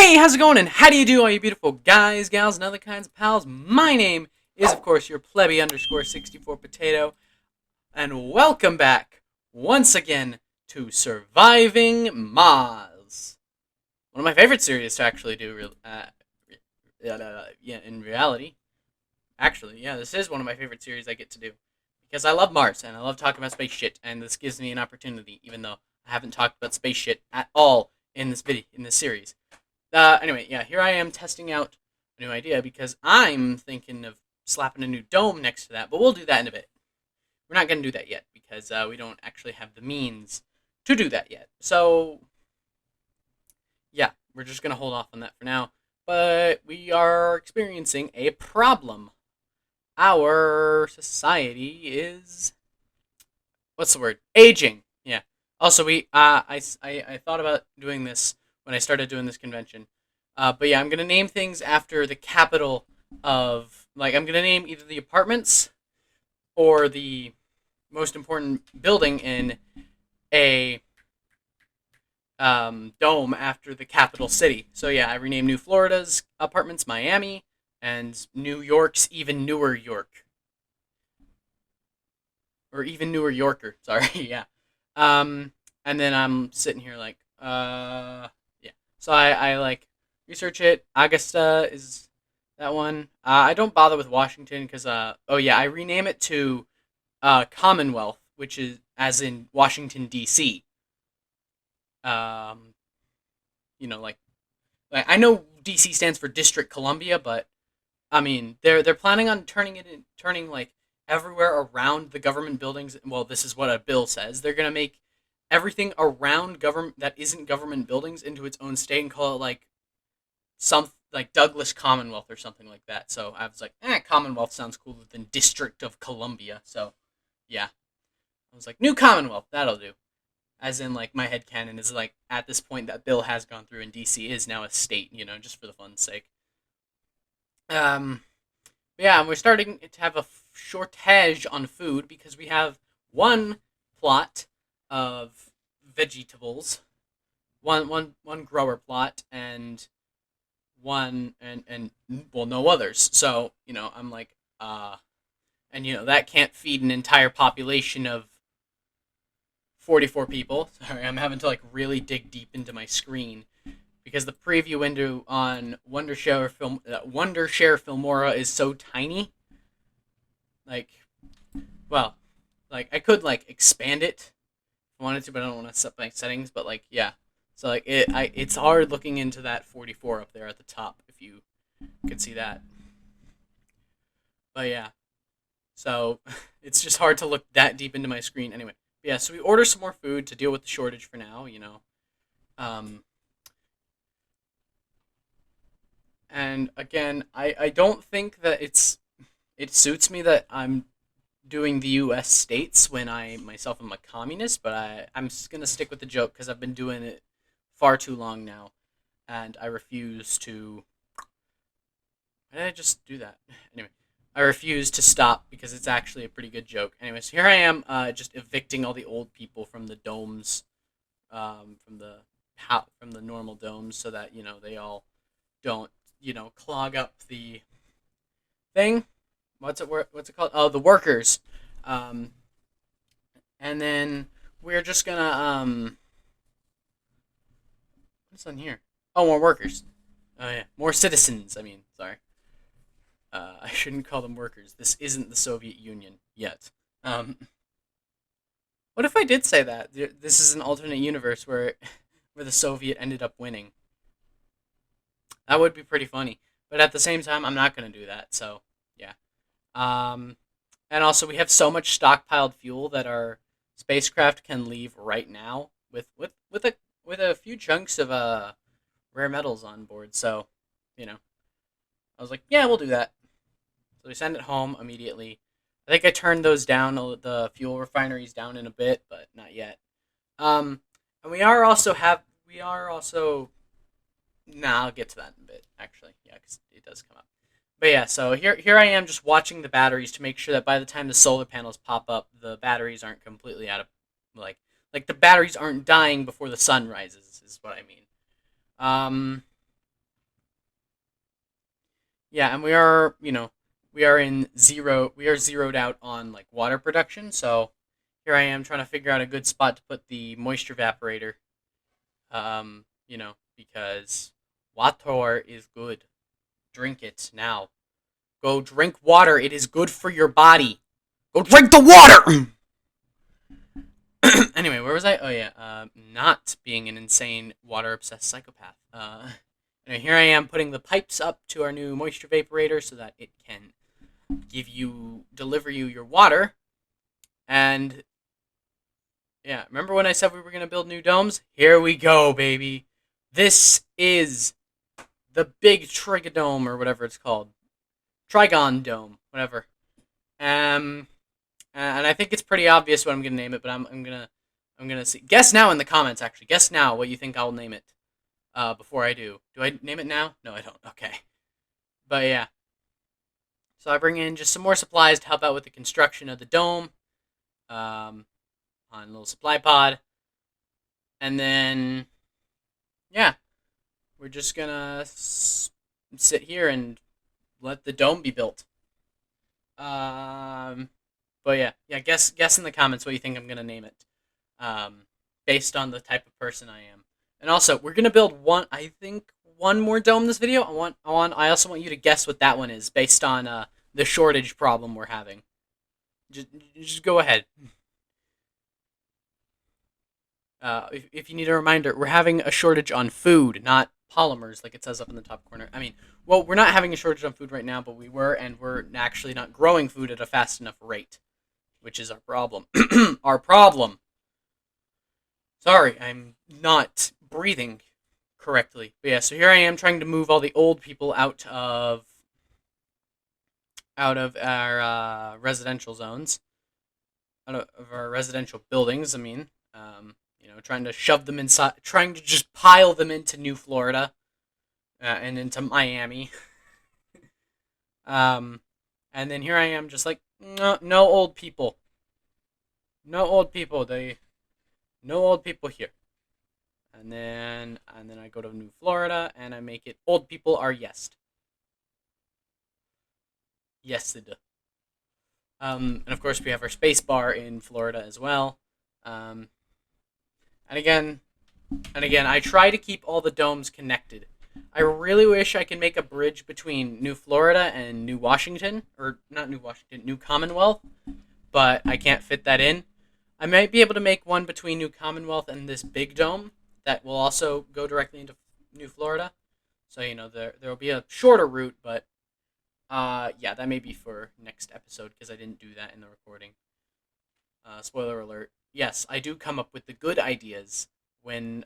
Hey, how's it going and how do you do, all you beautiful guys, gals, and other kinds of pals? My name is, of course, your plebby underscore 64 potato, and welcome back once again to Surviving Mars. One of my favorite series to actually do, yeah, in reality. Actually, yeah, this is one of my favorite series I get to do. Because I love Mars and I love talking about space shit, and this gives me an opportunity, even though I haven't talked about space shit at all in this video, in this series. Anyway, yeah, here I am testing out a new idea because I'm thinking of slapping a new dome next to that, but we'll do that in a bit. We're not going to do that yet because we don't actually have the means to do that yet. So, yeah, we're just going to hold off on that for now. But we are experiencing a problem. Our society is, what's the word? Aging. Yeah. Also, I thought about doing this when I started doing this convention. But yeah, I'm gonna name things after the capital of, like, I'm gonna name either the apartments or the most important building in a dome after the capital city. So yeah, I renamed New Florida's apartments Miami, and New York's even newer York, or even newer Yorker. Sorry, yeah. And then I'm sitting here like, yeah. So I like research it. Augusta is that one. I don't bother with Washington because oh yeah, I rename it to Commonwealth, which is as in Washington D.C. Um, like I know D.C. stands for District Columbia, but I mean they're planning on turning like everywhere around the government buildings. Well, this is what a bill says. They're gonna make everything around government that isn't government buildings into its own state and call it like some like Douglas Commonwealth or something like that. So I was like, Commonwealth sounds cooler than District of Columbia. So yeah, I was like, New Commonwealth, that'll do. As in, like, my headcanon is like at this point that bill has gone through and DC is now a state, just for the fun's sake. Um, yeah, and we're starting to have a shortage on food because we have one plot of vegetables, one grower plot, and well, no others. So I'm like, and that can't feed an entire population of 44 people. Sorry, I'm having to like really dig deep into my screen because the preview window on Wondershare Filmora is so tiny. Like, well, like I could like expand it if I wanted to, but I don't want to set my settings. But like, yeah, so like it's hard looking into that 44 up there at the top if you could see that. But yeah, so it's just hard to look that deep into my screen. Anyway, yeah, so we order some more food to deal with the shortage for now. Um, and again, I don't think that it suits me that I'm doing the U.S. states when I myself am a communist, but I'm just gonna stick with the joke because I've been doing it far too long now, and I refuse to. Why did I just do that? Anyway, I refuse to stop because it's actually a pretty good joke. Anyways, here I am, just evicting all the old people from the domes, from the normal domes, so that they all don't clog up the thing. What's it called? Oh, the workers. Um, and then we're just gonna what's on here? Oh, more workers. Oh yeah, more citizens. I mean, sorry. I shouldn't call them workers. This isn't the Soviet Union yet. Um, what if I did say that? This is an alternate universe where the Soviet ended up winning. That would be pretty funny. But at the same time, I'm not gonna do that. So yeah. Um, and also we have so much stockpiled fuel that our spacecraft can leave right now with a few chunks of rare metals on board. So you know, I was like, yeah, we'll do that. So we send it home immediately. I think I turned those down, the fuel refineries down in a bit, but not yet. Um, and we are also. Nah, I'll get to that in a bit. Actually, yeah, because it does come up. But yeah, so here I am just watching the batteries to make sure that by the time the solar panels pop up, the batteries aren't completely out of like like the batteries aren't dying before the sun rises. Is what I mean. Um, Yeah, and we are, we are in zero. We are zeroed out on like water production. So here I am trying to figure out a good spot to put the moisture evaporator. Because water is good. Drink it now. Go drink water. It is good for your body. Go drink the water. Anyway, where was I? Oh yeah, not being an insane water obsessed psychopath. Here I am putting the pipes up to our new moisture evaporator so that it can deliver you your water. And yeah, remember when I said we were gonna build new domes? Here we go, baby. This is the big Trigodome or whatever it's called, Trigon Dome, whatever. Um, and I think it's pretty obvious what I'm gonna name it, but I'm gonna see. Guess now in the comments. Actually, guess now what you think I'll name it. Before I do, I name it now? No, I don't. Okay, but yeah. So I bring in just some more supplies to help out with the construction of the dome. On a little supply pod, and then yeah, we're just gonna sit here and let the dome be built. Um, but yeah. Guess in the comments what you think I'm gonna name it. Um, Based on the type of person I am. And also, we're gonna build one more dome this video. I also want you to guess what that one is based on the shortage problem we're having. Just go ahead. If you need a reminder, we're having a shortage on food, not polymers, like it says up in the top corner. I mean, well, we're not having a shortage on food right now, but we were, and we're actually not growing food at a fast enough rate, which is our problem. Our problem. Sorry, I'm not breathing correctly. But yeah, so here I am trying to move all the old people out of our residential zones, out of our residential buildings. I mean, trying to shove them inside, trying to just pile them into New Florida and into Miami. um, and then here I am, just like no old people, no old people. No old people here. And then I go to New Florida and I make it old people are yes. Yes. And of course we have our space bar in Florida as well. Um, and again, I try to keep all the domes connected. I really wish I could make a bridge between New Florida and New Washington, or not New Washington, New Commonwealth, but I can't fit that in. I might be able to make one between New Commonwealth and this big dome that will also go directly into New Florida. So there will be a shorter route, but yeah, that may be for next episode because I didn't do that in the recording. Spoiler alert. Yes, I do come up with the good ideas when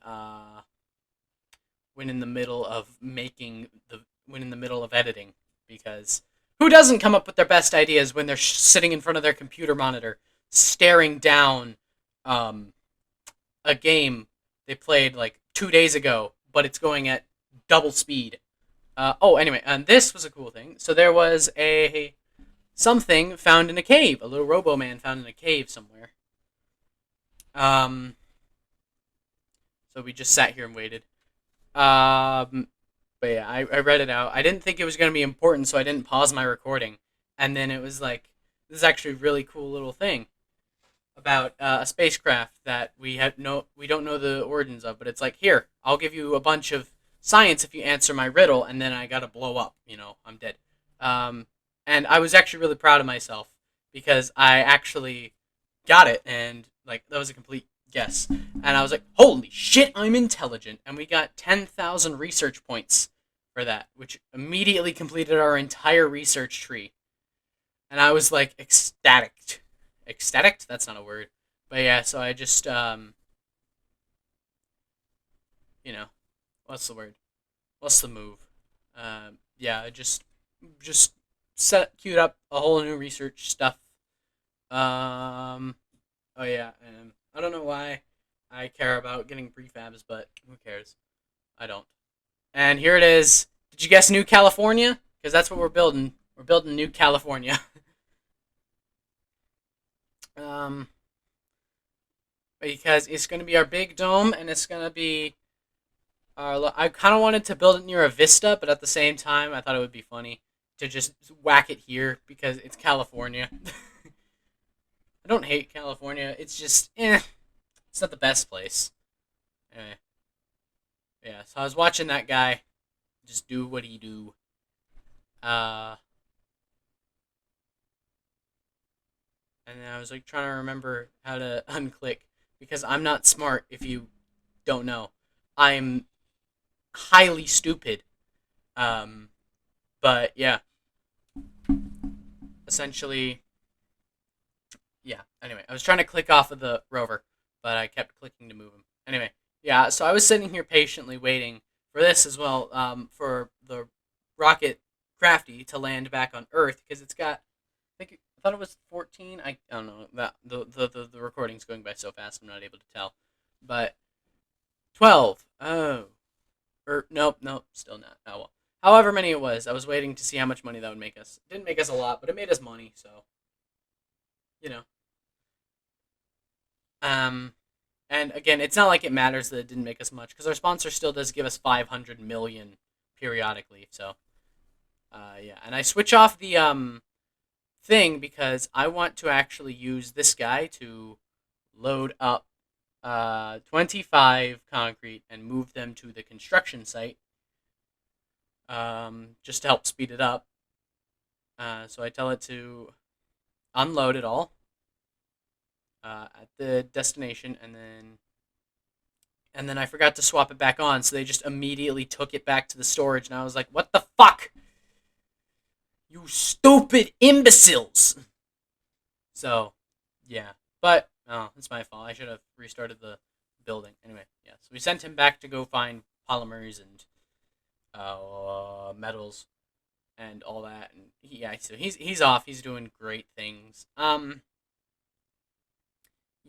in the middle of when in the middle of editing, because who doesn't come up with their best ideas when they're sitting in front of their computer monitor staring down a game they played like 2 days ago, but it's going at double speed. Anyway, and this was a cool thing. So there was something found in a cave, a little Robo-Man found in a cave somewhere. So we just sat here and waited. But yeah, I read it out. I didn't think it was going to be important, so I didn't pause my recording. And then it was like, this is actually a really cool little thing about a spacecraft that we don't know the origins of, but it's like, here, I'll give you a bunch of science if you answer my riddle, and then I gotta blow up. I'm dead. And I was actually really proud of myself because I actually got it, and like that was a complete guess. And I was like, holy shit, I'm intelligent. And we got 10,000 research points for that, which immediately completed our entire research tree. And I was like ecstatic. Ecstatic? That's not a word. But yeah, so I just what's the word? What's the move? Yeah, I just queued up a whole new research stuff. Oh yeah, and I don't know why I care about getting prefabs, but who cares? I don't. And here it is. Did you guess New California? Because that's what we're building. We're building New California. Because it's going to be our big dome, and it's going to be our. I kind of wanted to build it near a vista, but at the same time, I thought it would be funny to just whack it here because it's California. I don't hate California. It's just, it's not the best place. Anyway, yeah. So I was watching that guy just do what he do. Uh, and then I was like trying to remember how to unclick because I'm not smart. If you don't know, I'm highly stupid. Um, but yeah, essentially, yeah. Anyway, I was trying to click off of the rover, but I kept clicking to move him. Anyway, yeah. So I was sitting here patiently waiting for this as well. For the rocket Crafty to land back on Earth because it's got. I thought it was 14. I don't know that the recording's going by so fast. I'm not able to tell, but 12. Oh, or nope, still not. Oh well. However many it was, I was waiting to see how much money that would make us. It didn't make us a lot, but it made us money. So you know. Um, and again, it's not like it matters that it didn't make us much because our sponsor still does give us 500 million periodically. So, yeah, and I switch off the thing because I want to actually use this guy to load up 25 concrete and move them to the construction site. Just to help speed it up. So I tell it to unload it all at the destination, and then I forgot to swap it back on, so they just immediately took it back to the storage, and I was like, "What the fuck, you stupid imbeciles!" So, yeah, but oh, it's my fault. I should have restarted the building. Anyway, yeah. So we sent him back to go find polymers and metals and all that, and yeah, so he's off. He's doing great things.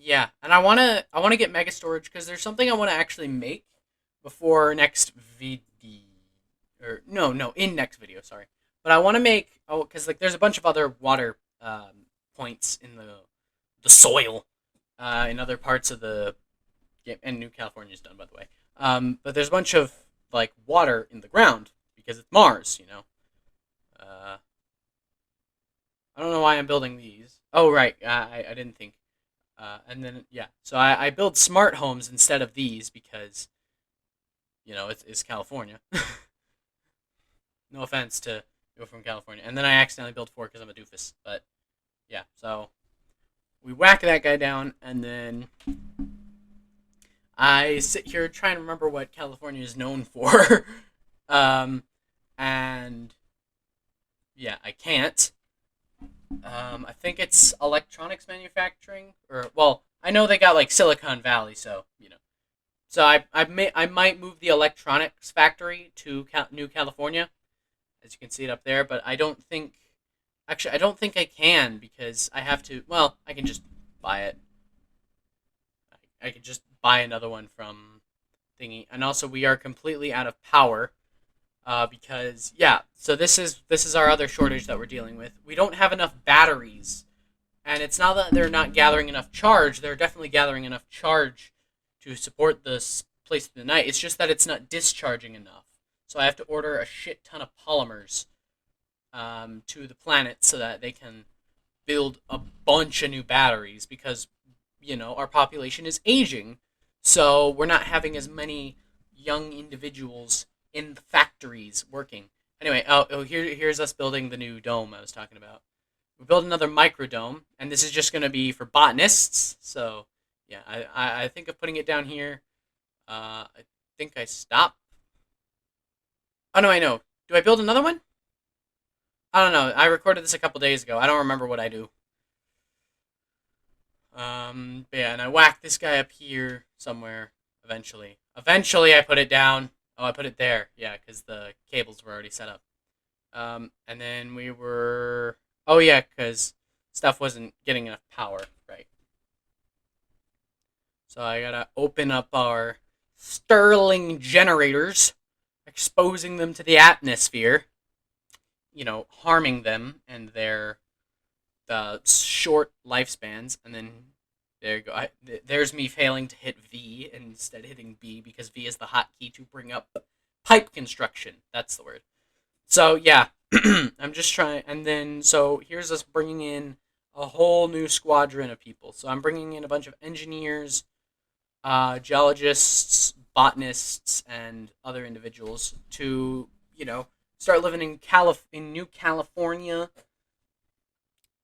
Yeah, and I wanna get mega storage because there's something I want to actually make before next video, or no, in next video. Sorry, but I want to make because like there's a bunch of other water points in the soil in other parts of the game, and New California is done by the way. But there's a bunch of like water in the ground because it's Mars, you know. Uh, I don't know why I'm building these. Oh right, I didn't think. And then yeah, so I build smart homes instead of these because it's California. No offense to people from California. And then I accidentally built four because I'm a doofus. But yeah, so we whack that guy down, and then I sit here trying to remember what California is known for. um, and yeah, I can't. I think it's electronics manufacturing, or well, I know they got like Silicon Valley, so So I might move the electronics factory to New California, as you can see it up there. But I don't think, actually, I don't think I can because I have to. Well, I can just buy it. I could just buy another one from thingy, and also we are completely out of power. Because yeah, so this is our other shortage that we're dealing with. We don't have enough batteries, and it's not that they're not gathering enough charge. They're definitely gathering enough charge to support this place through the night. It's just that it's not discharging enough. So I have to order a shit ton of polymers to the planet so that they can build a bunch of new batteries because our population is aging, so we're not having as many young individuals in the factories working. Anyway, here's us building the new dome I was talking about. We built another microdome, and this is just going to be for botanists. So, yeah, I think of putting it down here. I think I stop. Oh, no, I know. Do I build another one? I don't know. I recorded this a couple days ago. I don't remember what I do. But yeah, and I whacked this guy up here somewhere eventually. Eventually, I put it down. Oh, I put it there. Yeah, because the cables were already set up. And then we were. Oh yeah, because stuff wasn't getting enough power. Right. So I gotta open up our Stirling generators, exposing them to the atmosphere. Harming them and their short lifespans, and then there you go. There's me failing to hit V and instead hitting B because V is the hotkey to bring up pipe construction. That's the word. So yeah, I'm just trying, and then so here's us bringing in a whole new squadron of people. So I'm bringing in a bunch of engineers, geologists, botanists, and other individuals to start living in New California.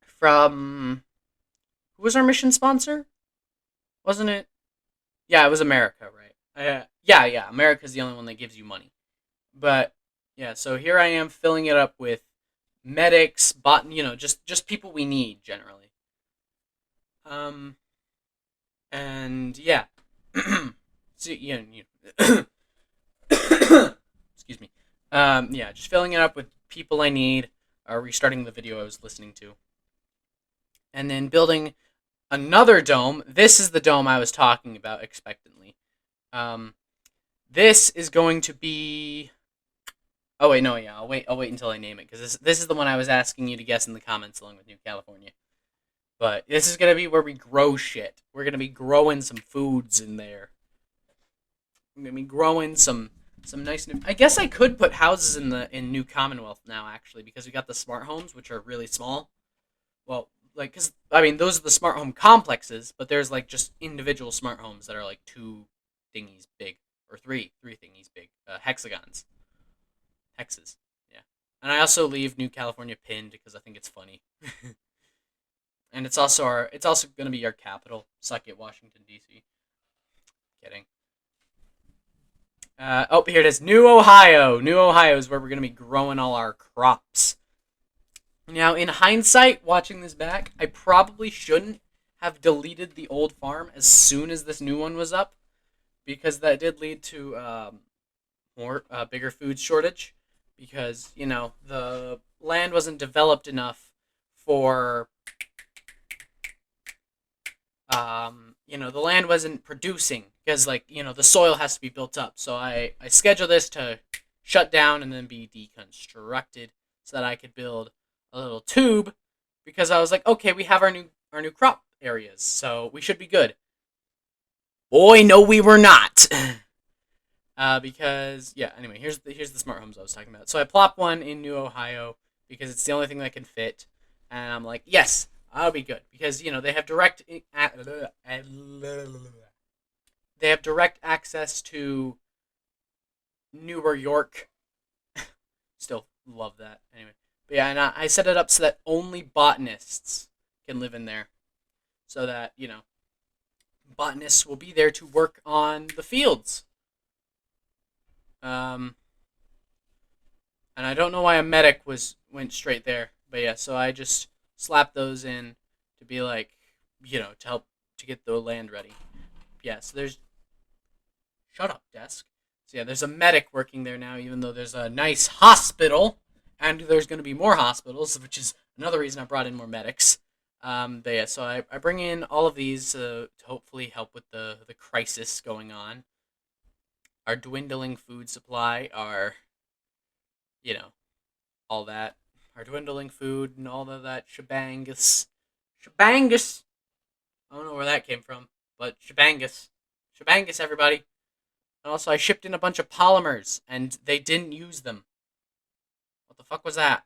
From who was our mission sponsor? Wasn't it? Yeah, it was America, right? Yeah. America's the only one that gives you money. But yeah, so here I am filling it up with medics, just people we need generally. Um, and yeah, so, excuse me. Yeah, just filling it up with people I need. Restarting the video I was listening to, and then building another dome. This is the dome I was talking about expectantly. Um, this is going to be. Oh wait, no, yeah, I'll wait. I'll wait until I name it because this is the one I was asking you to guess in the comments along with New California. But this is gonna be where we grow shit. We're gonna be growing some foods in there. We're gonna be growing some nice new. I guess I could put houses in New Commonwealth now actually because we got the smart homes which are really small. Well, like because I mean those are the smart home complexes, but there's like just individual smart homes that are like two thingies big or three thingies big, hexagons, hexes. Yeah, and I also leave New California pinned because I think it's funny. And it's also going to be our capital. Suck it, Washington D.C. Kidding. Oh, here it is. New Ohio. New Ohio is where we're going to be growing all our crops. Now, in hindsight, watching this back, I probably shouldn't have deleted the old farm as soon as this new one was up, because that did lead to more bigger food shortage. Because the land wasn't developed enough for the land wasn't producing because the soil has to be built up. So I scheduled this to shut down and then be deconstructed so that I could build a little tube because I was like, okay, we have our new crop areas, so we should be good. Boy, no, we were not. Because yeah. Anyway, here's the smart homes I was talking about. So I plop one in New Ohio because it's the only thing that can fit, and I'm like, yes, I'll be good because they have direct access to Newer York. Still love that anyway. But yeah, and I set it up so that only botanists can live in there, so that botanists will be there to work on the fields. Um, and I don't know why a medic went straight there, but yeah, so I just slapped those in to be like, to help to get the land ready. Yeah, so there's shut up, desk. So yeah, there's a medic working there now, even though there's a nice hospital, and there's going to be more hospitals, which is another reason I brought in more medics. But yeah, so I bring in all of these to hopefully help with the crisis going on. Our dwindling food supply, you know, all that. Our dwindling food and all of that shebangus. Shebangus! I don't know where that came from, but shebangus. Shebangus, everybody. And also, I shipped in a bunch of polymers, and they didn't use them. What the fuck was that?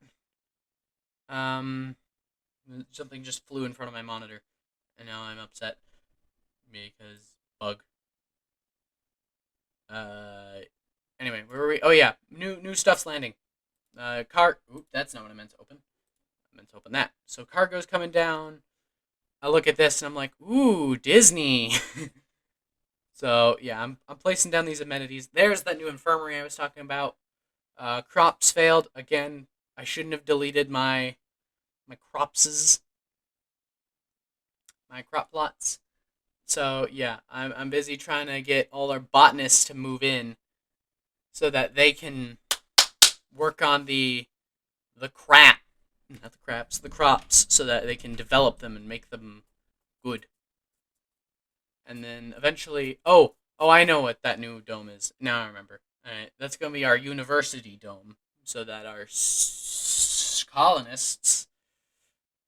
Um, Something just flew in front of my monitor, and now I'm upset because bug. Uh, Anyway, where were we? Oh yeah, new stuff's landing. Car. Oop, that's not what I meant to open. I meant to open that. So cargo's coming down. I look at this and I'm like, ooh, Disney. So yeah, I'm placing down these amenities. There's that new infirmary I was talking about. Crops failed again. I shouldn't have deleted my cropses, my crop plots. So yeah, I'm busy trying to get all our botanists to move in so that they can work on the crap, not the craps, the crops, so that they can develop them and make them good. And then eventually, I know what that new dome is. Now I remember. All right, that's gonna be our university dome, so that our colonists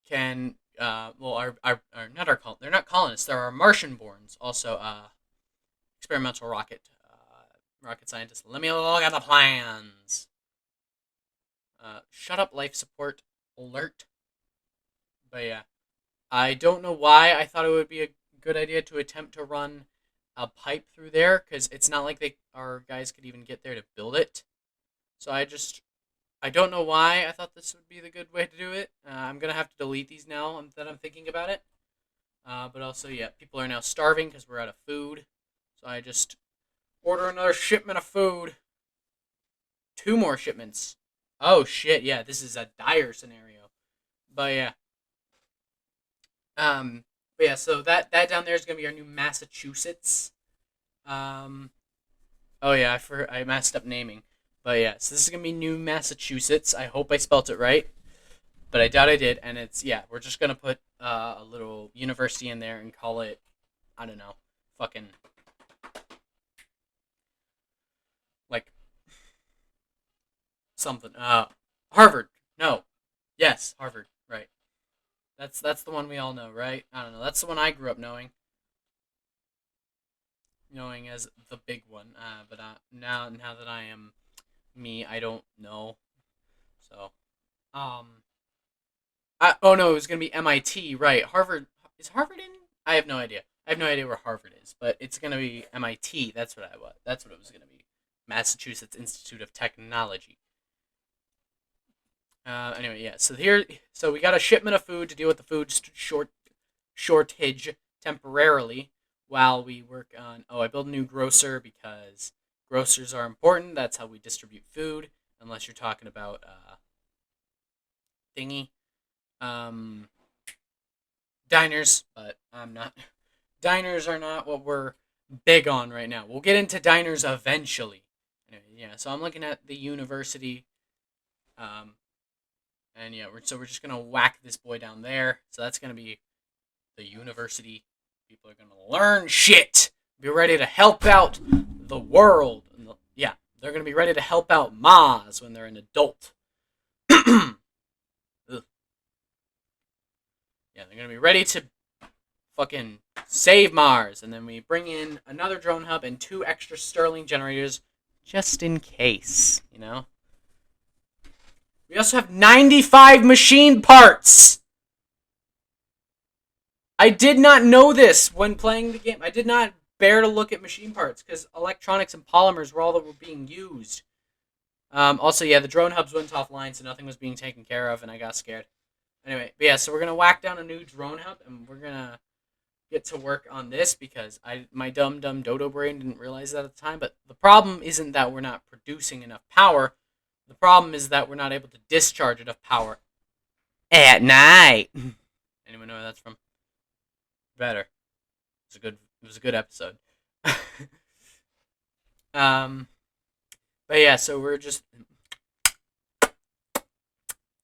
can, our not our they're not colonists. They're our Martian-borns. Also, experimental rocket scientists. Let me look at the plans. Shut up, life support alert. But yeah, I don't know why I thought it would be a good idea to attempt to run a pipe through there, because it's not like our guys could even get there to build it. So I don't know why I thought this would be the good way to do it. I'm gonna have to delete these now that I'm thinking about it. But also, yeah, people are now starving because we're out of food. So I just order another shipment of food. 2 more shipments. Oh shit! Yeah, this is a dire scenario. But yeah, um, but yeah. So that down there is gonna be our new Massachusetts. Um, oh yeah, I messed up naming. But yeah, so this is gonna be New Massachusetts. I hope I spelt it right, but I doubt I did. And it's yeah, we're just gonna put a little university in there and call it, I don't know, fucking like something. Harvard. No. Yes, Harvard. Right. That's the one we all know, right? I don't know. That's the one I grew up knowing as the big one. But now that I am me, I don't know. So, um, oh no, it was gonna be MIT, right? Harvard is Harvard in? I have no idea. I have no idea where Harvard is, but it's gonna be MIT. That's what I was. That's what it was gonna be. Massachusetts Institute of Technology. Anyway, yeah. So we got a shipment of food to deal with the food shortage temporarily while we work on. Oh, I built a new grocer because grocers are important. That's how we distribute food, unless you're talking about thingy, um, diners. But I'm not. Diners are not what we're big on right now. We'll get into diners eventually. Anyway, yeah. So I'm looking at the university. Um, And yeah, we're just gonna whack this boy down there. So that's gonna be the university. People are gonna learn shit. Be ready to help out the world. Yeah, they're gonna be ready to help out Maz when they're an adult. Yeah, they're gonna be ready to fucking save Mars. And then we bring in another drone hub and 2 extra Stirling generators just in case, you know? We also have 95 machine parts! I did not know this when playing the game. I did not bear to look at machine parts because electronics and polymers were all that were being used. Also, yeah, the drone hubs went offline, so nothing was being taken care of, and I got scared. Anyway, but yeah, so we're gonna whack down a new drone hub, and we're gonna get to work on this because my dumb dodo brain didn't realize that at the time. But the problem isn't that we're not producing enough power. The problem is that we're not able to discharge enough power at night. Anyone know where that's from? Better. It was a good episode. um, but yeah, so we're just.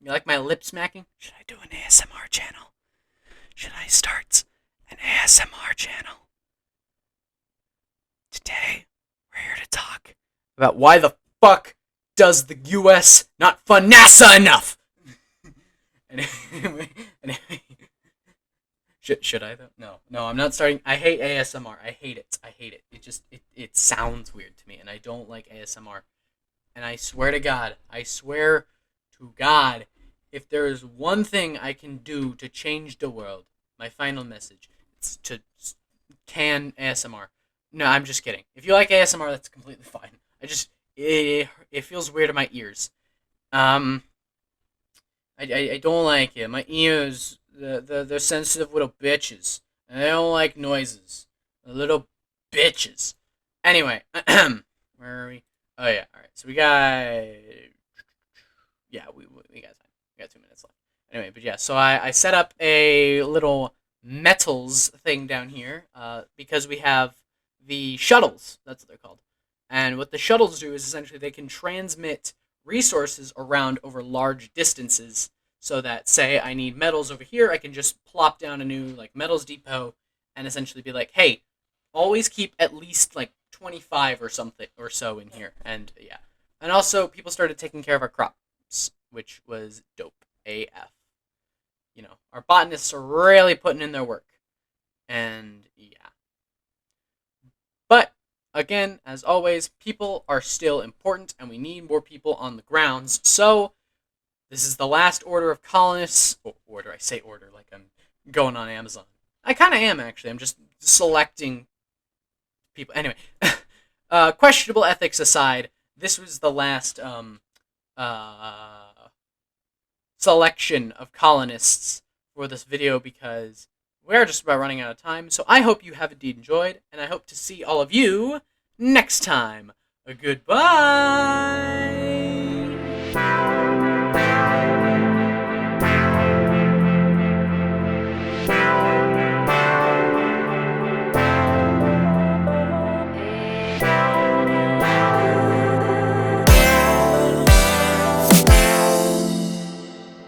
You like my lip smacking? Should I do an ASMR channel? Should I start an ASMR channel? Today, we're here to talk about why the fuck does the U.S. not fund NASA enough? anyway, should I though? No, I'm not starting. I hate ASMR. I hate it. It sounds weird to me, and I don't like ASMR. And I swear to God, if there is one thing I can do to change the world, my final message, it's to can ASMR. No, I'm just kidding. If you like ASMR, that's completely fine. It feels weird in my ears. Um, I don't like it. My ears, they're sensitive little bitches. And I don't like noises. They're little bitches. Anyway, where are we? Oh yeah, all right. So we got, yeah, we got time. We got 2 minutes left. Anyway, but yeah, so I set up a little metals thing down here, because we have the shuttles. That's what they're called. And what the shuttles do is essentially they can transmit resources around over large distances, so that say I need metals over here, I can just plop down a new like metals depot and essentially be like, hey, always keep at least like 25 or something or so in here. And yeah. And also people started taking care of our crops, which was dope AF. You know, our botanists are really putting in their work. And yeah. But again, as always, people are still important and we need more people on the grounds. So This is the last order of colonists. Order, I say order like I'm going on Amazon. I kind of am, actually. I'm just selecting people. Anyway, questionable ethics aside, this was the last selection of colonists for this video because we're just about running out of time. So I hope you have indeed enjoyed, and I hope to see all of you next time. Goodbye!